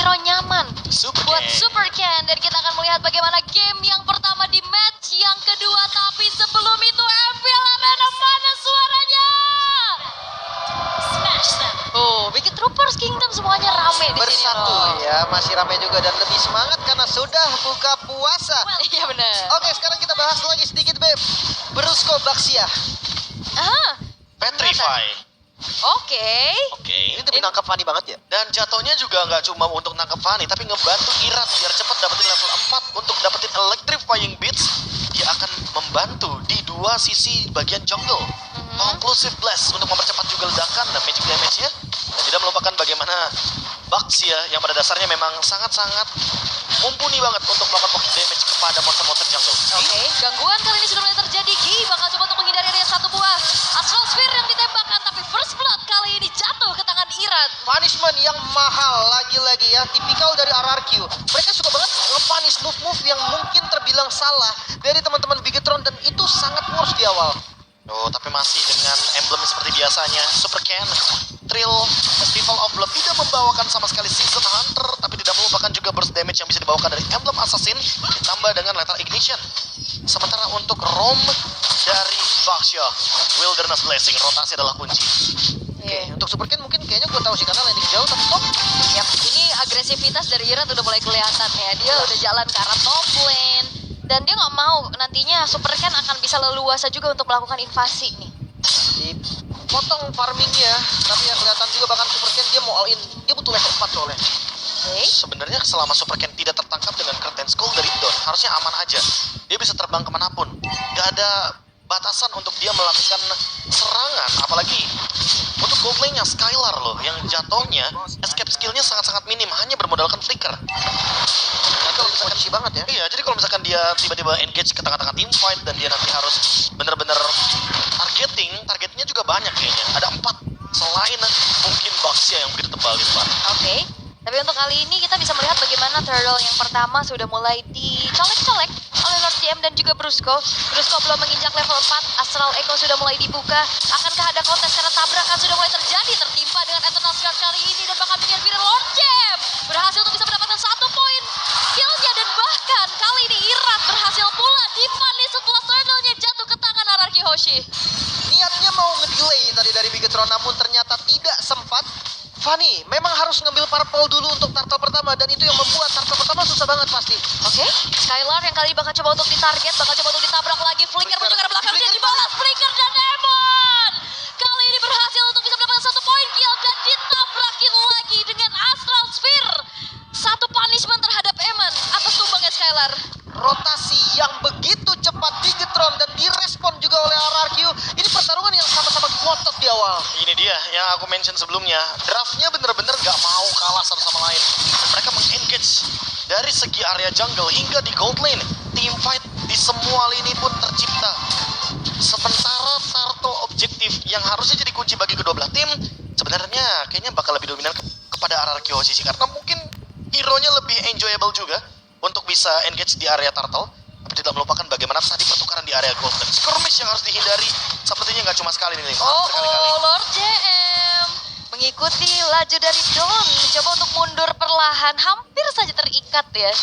hero nyaman Super buat Ken. Super Ken. Dan kita akan melihat bagaimana game yang pertama di match yang kedua. Tapi sebelum itu MV11 mana suaranya? Smash them. Oh, bikin Troopers Kingdom semuanya rame di sini. Bersatu ya, masih ramai juga dan lebih semangat karena sudah buka puasa. Iya benar. Oke, sekarang kita bahas lagi sedikit, Beb. Brusco Baxia. Ah, Petrify. oke. Oke. Ini demi nangkap Fanny banget ya. Dan jatuhnya juga nggak cuma untuk nangkep Fanny, tapi ngebantu Irat biar cepat dapetin level 4 untuk dapetin Electrifying Beats. Dia akan membantu di dua sisi bagian jungle. Conclusive Blast untuk mempercepat juga ledakan dan magic damage-nya. Dan tidak melupakan bagaimana Baxia yang pada dasarnya memang sangat-sangat mumpuni banget untuk melakukan pocket damage kepada monster-monster jungle. Oke, gangguan kali ini sudah mulai terjadi. Gi bakal coba untuk menghindari adanya satu buah Astral Sphere yang ditembakkan, tapi First Blood kali ini jatuh ke tangan Irat. Punishment yang mahal lagi-lagi ya, tipikal dari RRQ. Mereka suka banget nge-punish move-move yang mungkin terbilang salah dari teman-teman Bigetron dan itu sangat worse di awal. Oh, tapi masih dengan emblem seperti biasanya. Super Ken, Trill, Festival of Blood tidak membawakan sama sekali Season Hunter, tapi tidak melupakan juga burst damage yang bisa dibawakan dari emblem Assassin, ditambah dengan Lethal Ignition. Sementara untuk Rom dari Baxia, Wilderness Blessing, rotasi adalah kunci. Oke, untuk Super Ken mungkin kayaknya gue tahu sih karena landing jauh tapi top. Yap, ini agresivitas dari Irat udah mulai kelihatan ya. Dia udah jalan ke arah top lane. Dan dia nggak mau nantinya Super Ken akan bisa leluasa juga untuk melakukan invasi nih. Potong farmingnya, tapi ya kelihatan juga bahkan Super Ken dia mau all in. Dia butuh level 4 soalnya. Oke. Sebenarnya selama Super Ken tidak tertangkap dengan Curtain Skull dari Dawn, harusnya aman aja. Dia bisa terbang kemanapun. Gak ada batasan untuk dia melakukan serangan, apalagi untuk gold lane-nya Skylar loh, yang jatuhnya escape skill-nya sangat-sangat minim, hanya bermodalkan flicker. Nah, kalau misalkan sih banget ya. Iya, jadi kalau misalkan dia tiba-tiba engage ke tengah-tengah team fight dan dia nanti harus bener-bener targetnya juga banyak kayaknya. Ada 4 selain mungkin Baxia yang begitu tebal di depan. Oke. Tapi untuk kali ini kita bisa melihat bagaimana Turtle yang pertama sudah mulai dicolek-colek oleh Lord GM dan juga Brusco. Brusco belum menginjak level 4, Astral Echo sudah mulai dibuka. Akankah ada kontes karena tabrakan sudah mulai terjadi, tertimpa dengan Eternal Scar kali ini dan bakal bikin viral. Lord GM berhasil untuk bisa mendapatkan 1 poin killnya dan bahkan kali ini Irat berhasil pula dipanis setelah Turtle-nya jatuh ke tangan Ararki Hoshi. Niatnya mau ngedelay tadi dari Bigetron namun ternyata tidak sempat. Fanny memang harus ngambil purple dulu untuk turtle pertama dan itu yang membuat turtle pertama susah banget pasti. Oke, Skylar yang kali ini bakal coba untuk ditarget, bakal coba untuk ditabrak lagi. Flicker menuju ke arah belakang dan dibalas Flicker dan Emon. Kali ini berhasil untuk bisa mendapatkan 1 poin kill dan ditabrakin lagi dengan Astral Sphere. 1 punishment terhadap Emon atas tumbangnya Skylar. Rotasi yang begitu cepat Bigetron dan direspon juga oleh RRQ. Ini pertarungan yang sama-sama ngotot di awal. Ini dia yang aku mention sebelumnya. Draftnya bener-bener gak mau kalah satu sama lain. Mereka meng-engage dari segi area jungle hingga di gold lane. Team fight di semua lini pun tercipta. Sementara Turtle objektif yang harusnya jadi kunci bagi kedua belah tim, sebenarnya kayaknya bakal lebih dominan kepada RRQ sih. Karena mungkin hero-nya lebih enjoyable juga untuk bisa engage di area Turtle. Tapi tidak melupakan bagaimana tadi pertukaran di area gold. Dan skirmish yang harus dihindari sepertinya nggak cuma sekali nih. Berkali-kali. Lord JM mengikuti laju dari Dawn, mencoba untuk mundur perlahan, hampir saja terikat ya.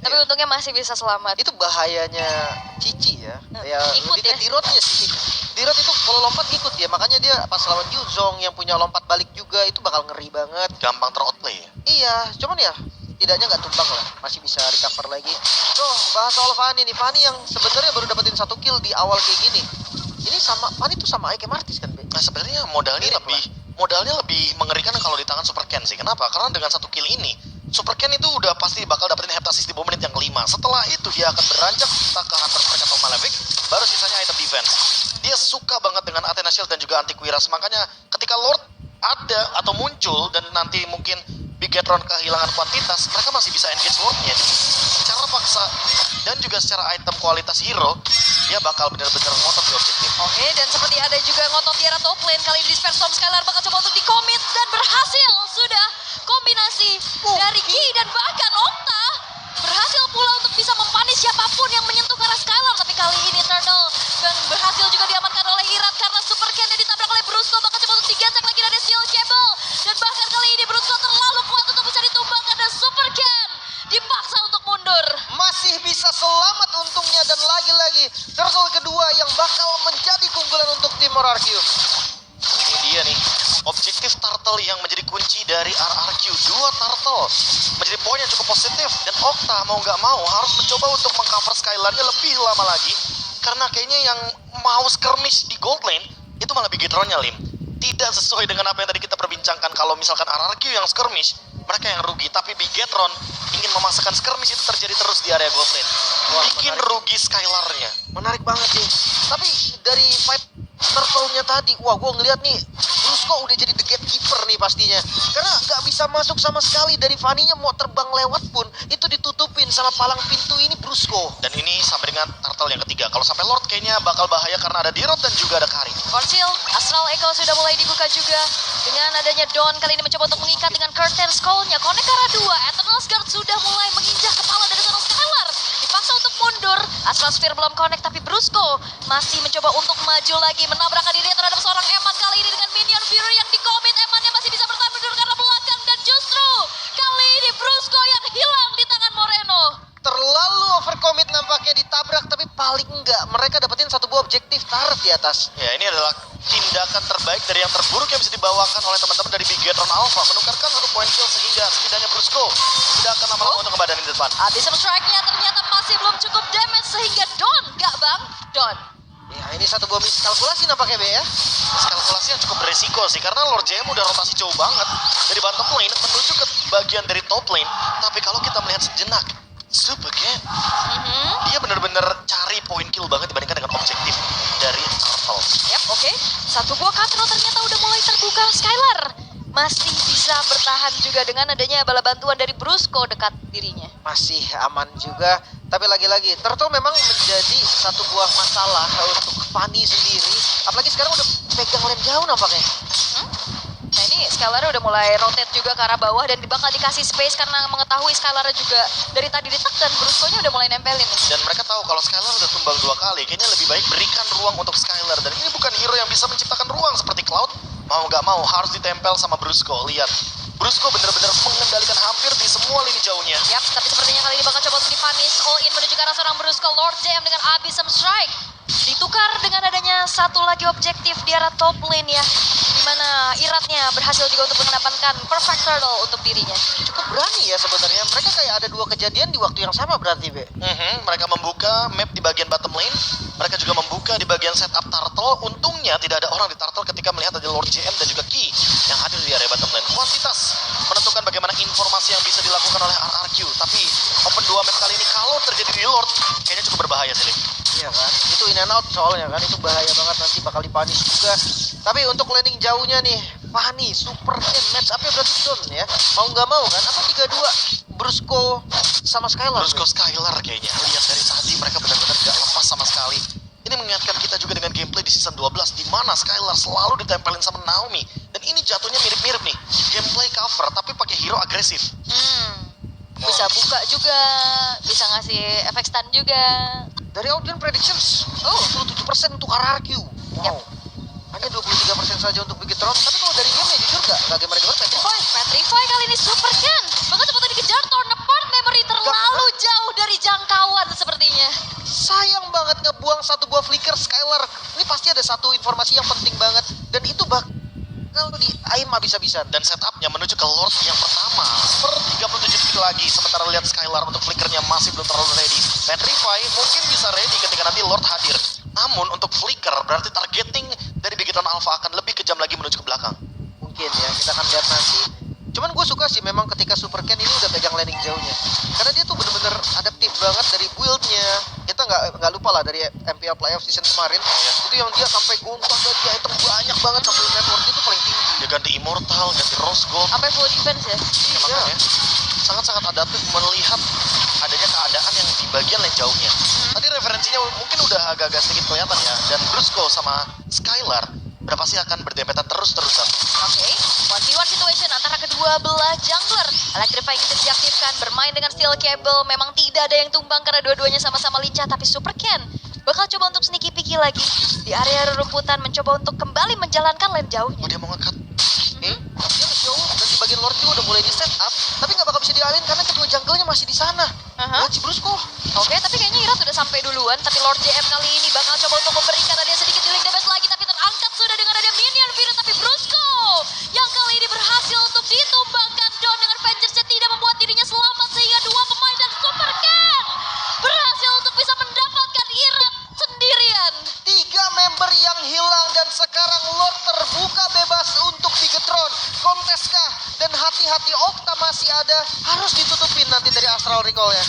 Tapi untungnya masih bisa selamat. Itu bahayanya Cici ya. Ya Ikut lebih ke ya. Dirotnya sih. Dirot itu kalau lompat ngikut ya. Makanya dia pas lawan Yuzong yang punya lompat balik juga itu bakal ngeri banget. Gampang ter-outplay ya. Iya, cuman ya tidaknya nggak tumbang lah, masih bisa recover lagi. Tuh, bahas soal Fanny nih. Fanny yang sebenarnya baru dapetin 1 kill di awal kayak gini. Ini sama Fanny tuh sama Ike Martis kan, Be? Nah sebenarnya modalnya lebih mengerikan kalau di tangan Super Ken sih. Kenapa? Karena dengan 1 kill ini Super Ken itu udah pasti bakal dapetin Heptasis di menit yang kelima. Setelah itu dia akan beranjak entah ke Hunter Strike atau Malefic, baru sisanya item defense. Dia suka banget dengan Athena Shield dan juga Antiquiras. Makanya ketika Lord ada atau muncul dan nanti mungkin Bigetron kehilangan kuantitas, mereka masih bisa engage Lord-nya. Jadi secara paksa dan juga secara item kualitas hero, dia bakal benar-benar ngotot di objektif. Oke, dan seperti ada juga ngotot di arah top lane, kali ini Disperse Storm Skylar bakal coba untuk di-commit dan berhasil. Sudah kombinasi dari Ki dan bahkan Okta berhasil pula untuk bisa mempanis siapapun yang menyentuh ke arah Skylar. Tapi kali ini Turtle dan berhasil juga diamankan oleh Irat karena Super Ken yang ditabrak oleh Brusco bakal coba untuk digesek lagi dari Steel Cable. Dan bahkan kali ini Brusco terlalu kuat untuk bisa ditumbangkan dan Super RRQ. Ini dia nih, objektif turtle yang menjadi kunci dari RRQ. 2 turtle menjadi poin yang cukup positif. Dan Okta mau nggak mau harus mencoba untuk mengcover Skylar-nya lebih lama lagi. Karena kayaknya yang mau skirmish di gold lane, itu malah Bigetron-nya, Lim. Tidak sesuai dengan apa yang tadi kita perbincangkan. Kalau misalkan RRQ yang skirmish, mereka yang rugi. Tapi Bigetron ingin memaksakan skirmish itu terjadi terus di area gold lane. Wah, Bikin menarik. rugi Skylar-nya. Menarik banget sih. Tapi dari fight turtle-nya tadi, wah gue ngeliat nih, Brusco udah jadi the gatekeeper nih pastinya. Karena nggak bisa masuk sama sekali. Dari Fanny-nya mau terbang lewat pun, itu ditutupin sama palang pintu ini Brusco. Dan ini sampai dengan turtle yang ketiga. Kalau sampai Lord kayaknya bakal bahaya karena ada Dirot dan juga ada Karin. Konsil, Astral Echo sudah mulai dibuka juga. Dengan adanya Dawn kali ini mencoba untuk mengikat dengan Curtain Skull-nya. Connect ke arah 2, Eternal Guard sudah mulai menginjak kepala dari seorang Skylar. Dipaksa untuk mundur, Astral Sphere belum connect tapi Brusco masih mencoba untuk maju lagi. Menabrakkan diri terhadap seorang Eman kali ini dengan Minion Fury yang dikomit. Emannya masih bisa bertahan mundur karena belakang. Dan justru kali ini Brusco yang hilang di tangan Moreno. Terlalu overcommit nampaknya, ditabrak, tapi paling enggak mereka dapetin satu buah objektif turret di atas. Ya, ini adalah tindakan terbaik dari yang terburuk yang bisa dibawakan oleh teman-teman dari Bigetron Alpha. Menukarkan satu poin kill sehingga setidaknya Brusco tidak akan lama-lama untuk kebadan di depan. Abyssal Strike-nya ternyata masih belum cukup damage sehingga Dawn, gak bang? Dawn. Ya ini satu buah miskalkulasi nampaknya Be ya. Kalkulasi yang cukup beresiko sih, karena Lord JM udah rotasi jauh banget dari bottom lane menuju ke bagian dari top lane. Tapi kalau kita melihat sejenak, Super Ken, dia bener-bener cari poin kill banget dibandingkan dengan objektif dari Turtle. Yap, oke. Satu buah katro ternyata udah mulai terbuka. Skylar masih bisa bertahan juga dengan adanya bala bantuan dari Brusco dekat dirinya. Masih aman juga. Tapi lagi-lagi, Turtle memang menjadi satu buah masalah untuk Fanny sendiri. Apalagi sekarang udah pegang lane jauh nampaknya. Nah ini Skylar udah mulai rotate juga ke arah bawah dan bakal dikasih space karena mengetahui Skylar juga dari tadi ditekan, Brusco-nya udah mulai nempelin nih. Dan mereka tahu kalau Skylar udah tumbang 2 kali, kayaknya lebih baik berikan ruang untuk Skylar. Dan ini bukan hero yang bisa menciptakan ruang seperti Cloud. Mau nggak mau harus ditempel sama Brusco. Lihat, Brusco bener-bener mengendalikan hampir di semua lini jauhnya. Yap, tapi sepertinya kali ini bakal coba untuk di-punish. All in menuju ke arah seorang Brusco. Lord JM dengan Abyssal Strike. Ditukar dengan adanya satu lagi objektif di arah top lane ya. Dimana Iratnya berhasil juga untuk mengenapankan Perfect Turtle untuk dirinya. Cukup berani ya sebenarnya. Mereka kayak ada dua kejadian di waktu yang sama berarti Be. Mereka membuka map di bagian bottom lane. Mereka juga membuka di bagian setup Turtle. Untungnya tidak ada orang di Turtle ketika melihat ada Lord JM dan juga Ki yang hadir di area bottom lane. Kuantitas menentukan bagaimana informasi yang bisa dilakukan oleh RRQ. Tapi open 2 map kali ini kalau terjadi di Lord, kayaknya cukup berbahaya sih, Lim. Iya kan, itu in and out soalnya kan, itu bahaya banget nanti bakal dipunish juga. Tapi untuk landing jauhnya nih, Fanny, Super Ken, match up-nya berarti Dawn ya. Mau nggak mau kan, apa 3-2 Brusco sama Skylar? Brusco Skylar kayaknya. Lihat dari tadi mereka benar-benar gak lepas sama sekali. Ini mengingatkan kita juga dengan gameplay di season 12 di mana Skylar selalu ditempelin sama Naomi. Dan ini jatuhnya mirip-mirip nih. Gameplay cover tapi pakai hero agresif. Bisa buka juga, bisa ngasih efek stun juga. Dari audience predictions, 27% untuk RRQ. Wow. Hanya 23% saja untuk Bigetron. Tapi kalau dari game ya jujur nggak game regular Petrify. Petrify kali ini Super Ken. Bahkan sempat dikejar Torn Apart Memory terlalu jauh dari jangkauan sepertinya. Sayang banget ngebuang satu buah flicker Skylar. Ini pasti ada satu informasi yang penting banget. Dan itu bakal di aim habis-habisan. Dan setupnya menuju ke Lord yang pertama. Per 37 detik lagi. Sementara lihat Skylar untuk flickernya masih belum terlalu ready. Petrify mungkin bisa ready ketika nanti Lord hadir. Namun untuk flicker berarti targeting dari Bigetron Alpha akan lebih kejam lagi menuju ke belakang. Mungkin ya, kita akan lihat nanti. Cuman gue suka sih memang ketika Super Ken ini udah pegang landing jauhnya. Karena dia tuh bener-bener adaptif banget dari build-nya. Kita nggak lupa lah dari MPL Playoff season kemarin. Itu yang dia sampai gonta ganti item banyak banget sampai network itu paling tinggi. Dia ganti Immortal, ganti Rose Gold. Sampai full defense ya. Makanya sangat-sangat adaptif melihat adanya keadaan yang di bagian lane jauhnya. Tadi referensinya mungkin udah agak-agak sedikit kelihatan ya. Dan Brusco sama Skylar berapa sih akan berdempetan terus-terusan. Oke, 1v1 situation antara kedua belah jungler. Electrifying itu diaktifkan, bermain dengan steel cable. Memang tidak ada yang tumbang karena dua-duanya sama-sama lincah. Tapi Super Ken bakal coba untuk sneaky picky lagi di area rerumputan, mencoba untuk kembali menjalankan lane jauhnya. Oh, dia mau nge-cut. Dia jauh dan di bagian Lord juga udah mulai di setup. Tapi nggak bakal bisa dialin karena kedua jungle-nya masih di sana. Lihat si Brusco. Oke, tapi kayaknya Ira sudah sampai duluan. Tapi Lord JM kali ini bakal coba untuk memberikan ada sedikit dealing damage lagi. Tapi terangkat sudah nanti dari Astral Recall ya.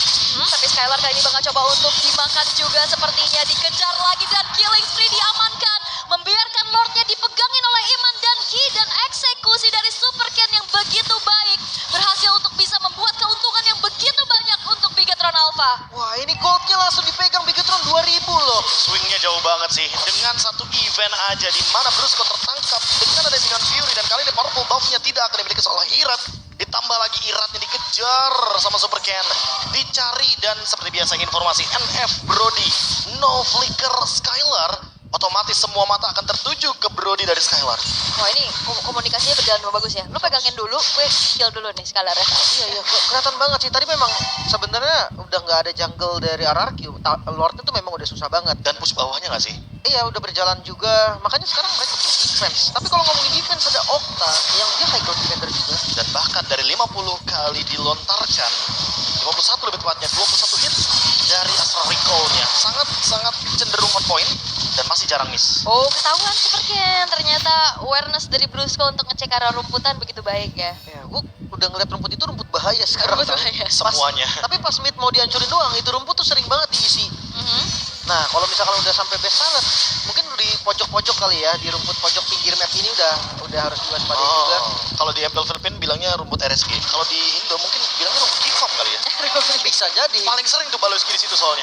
Tapi Skylar kali ini bakal coba untuk dimakan juga sepertinya. Dikejar lagi dan killing spree diamankan. Membiarkan Lordnya dipegangin oleh Iman dan Ki, dan eksekusi dari Super Ken yang begitu baik berhasil untuk bisa membuat keuntungan yang begitu banyak untuk Bigetron Alpha. Wah, ini goldnya langsung dipegang Bigetron 2000 loh. Swingnya jauh banget sih. Dengan satu event aja di mana Brusco tertangkap dengan ada Minion Fury, dan kali ini powerful buff-nya tidak akan dimiliki oleh Irat. Ditambah lagi Iratnya dikejar sama Super Ken. Dicari, dan seperti biasa informasi NF Brody, no flicker Skylar. Otomatis semua mata akan tertuju ke Brody dari Skylar. Wah, ini komunikasinya berjalan bagus ya. Lu pegangin dulu, gue kill dulu nih Skylar ya. Iya, kelihatan banget sih. Tadi memang sebenarnya udah nggak ada jungle dari RRQ. Lordnya tuh memang udah susah banget. Dan push bawahnya nggak sih? Iya, udah berjalan juga. Makanya sekarang mereka push defense. Tapi kalau ngomongin defense, ada Okta yang dia high ground defender juga. Dan bahkan dari 50 kali dilontarkan, 51 lebih tepatnya, 21 hit dari Astral Recall-nya. Sangat cenderung on point dan masih jarang miss. Oh, ketahuan Super Ken. Ternyata awareness dari Brusco untuk ngecek arah rumputan begitu baik ya. Ya, gua udah ngeliat rumput itu rumput bahaya sekarang. Rumput bahaya. Semuanya. Tapi pas mid mau dihancurin doang, itu rumput tuh sering banget diisi. Nah, kalau misalkan udah sampai best talent, mungkin di pojok-pojok kali ya, di rumput pojok pinggir map ini udah harus diwaspadai juga. Kalau di MPL Philippines bilangnya rumput RSG. Kalau di Indo mungkin bilangnya rumput Gifam kali ya. Bisa jadi. Paling sering tuh Baloski di situ soalnya.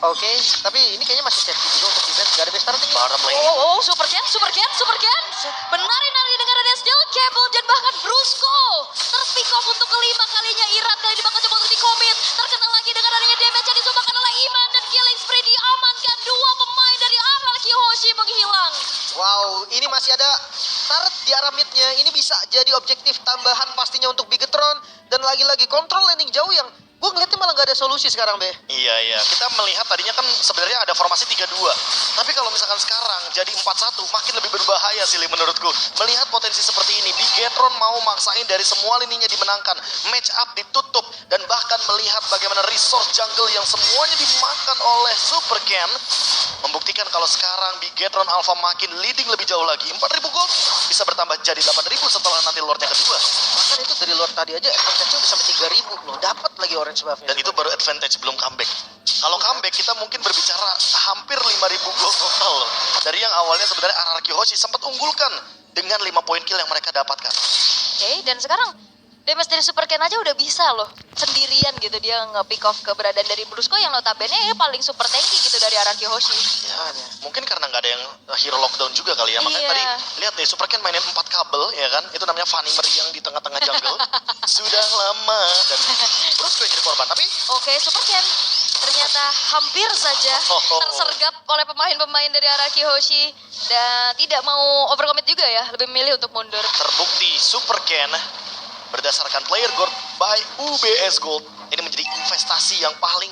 Oke, tapi ini kayaknya masih safety juga untuk defense. Gak ada best starting. Bottom lane. Oh, Super Ken. Menari-nari dengan ada Steel Cable dan bahkan Brusco. Terpick off untuk kelima kalinya. Irat kali ini bakal coba untuk di-commit. Terkenal lagi dengan adanya damage yang disumbangkan oleh Iman, dan killing spree diamankan. Dua pemain dari RRQ Hoshi menghilang. Wow, ini masih ada turret di arah midnya. Ini bisa jadi objektif tambahan pastinya untuk Bigetron. Dan lagi-lagi kontrol landing jauh yang gue ngeliatnya malah gak ada solusi sekarang, Be. Iya. Kita melihat tadinya kan sebenarnya ada formasi 3-2. Tapi kalau misalkan sekarang jadi 4-1, makin lebih berbahaya sih menurutku. Melihat potensi seperti ini, Bigetron mau maksain dari semua lininya dimenangkan. Match up ditutup. Dan bahkan melihat bagaimana resource jungle yang semuanya dimakan oleh Super Ken. Membuktikan kalau sekarang Bigetron Alpha makin leading lebih jauh lagi. 4.000 gold bisa bertambah jadi 8.000 setelah nanti Lordnya kedua. Bahkan itu dari Lord tadi aja advantage-nya udah sampai 3.000 loh. Dapat lagi orange buff-nya. Dan itu baru advantage belum comeback. Kalau comeback kita mungkin berbicara hampir 5.000 gold total loh. Dari yang awalnya sebenarnya RRQ Hoshi sempat unggulkan dengan 5 poin kill yang mereka dapatkan. Oke, dan sekarang damage dari Super Ken aja udah bisa loh. Sendirian gitu dia nge-pick off keberadaan dari Brusco yang notabene paling super tanky gitu dari RRQ Hoshi. Ya, mungkin karena nggak ada yang hero lockdown juga kali ya. Makanya Iya. tadi lihat deh, Super Ken mainin 4 kabel ya kan. Itu namanya Fanny meriang di tengah-tengah jungle. Sudah lama dan Brusco yang jadi korban. Tapi Oke, Super Ken ternyata hampir saja tersergap oleh pemain-pemain dari RRQ Hoshi dan tidak mau overcommit juga ya, lebih memilih untuk mundur. terbukti Super Ken berdasarkan player gold by UBS Gold ini menjadi investasi yang paling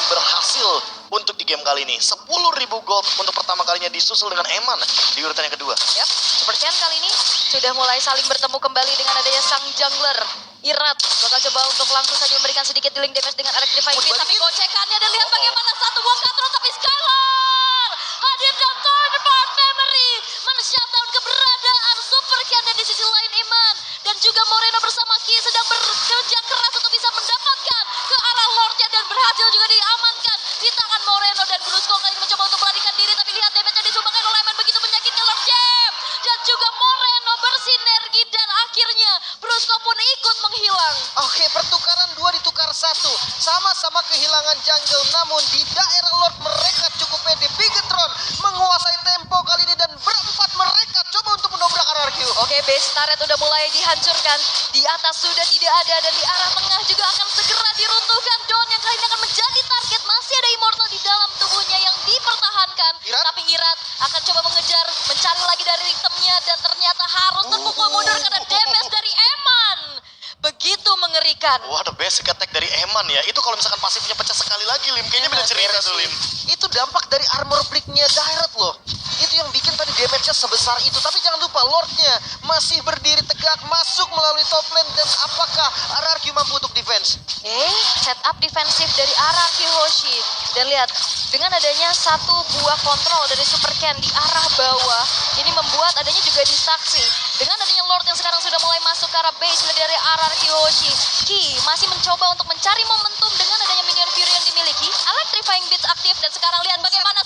berhasil untuk di game kali ini. 10.000 gold untuk pertama kalinya disusul dengan Eman di urutan yang kedua. Yap, Super Ken kali ini sudah mulai saling bertemu kembali dengan adanya sang jungler Irat. Bakal coba untuk langsung saja memberikan sedikit dealing damage dengan Electrifying Beam, tapi gocekannya dan lihat bagaimana satu buang katron, tapi Skylar hadir dan third part memory men-shutdown keberadaan Super Ken, dan di sisi lain Iman dan juga Moreno bersama Ki sedang bekerja keras untuk bisa mendapatkan ke arah Lordnya, dan berhasil juga diamankan di tangan Moreno, dan Brusco kali ini mencoba untuk melarikan diri, tapi lihat damage yang disumbangkan oleh Iman begitu menyakitkan. Lord Jam dan juga Moreno bersinergi dan akhirnya Brusco pun ikut menghilang. Oke, pertukaran 2 ditukar 1. Sama-sama kehilangan jungle, namun di daerah Lord mereka cukup pede. Bigetron menguasai tempo kali ini dan berempat mereka coba untuk mendobrak RRQ. Oke, base turret udah mulai dihancurkan. Di atas sudah tidak ada, dan di arah tengah juga akan segera diruntuhkan. Dawn yang kali ini akan menjadi target. Masih ada Immortal di dalam tubuhnya yang dipertahankan. Irat? Tapi Irat akan coba mengejar, mencari lagi dari ritmenya, dan ternyata harus terpukul mundur karena damage dari Eman begitu mengerikan. Wah, the basic attack dari Eman ya. Itu kalau misalkan pasifnya pecah sekali lagi, Lim. Kayaknya beda cerita tuh, Lim. Itu dampak dari armor break-nya Direct loh. Itu yang bikin tadi damage-nya sebesar itu. Tapi jangan lupa, Lord-nya masih berdiri tegak, masuk melalui top lane. Dan apakah RRQ mampu untuk defense? Setup defensif dari RRQ Hoshi. Dan lihat, dengan adanya satu buah kontrol dari Super Ken di arah bawah, ini membuat adanya juga distraksi. Dengan adanya Lord yang sekarang sudah mulai masuk ke arah base dari arah Kiyoshi. Ki masih mencoba untuk mencari momentum dengan adanya minion Fury yang dimiliki. Electrifying Beats aktif dan sekarang lihat bagaimana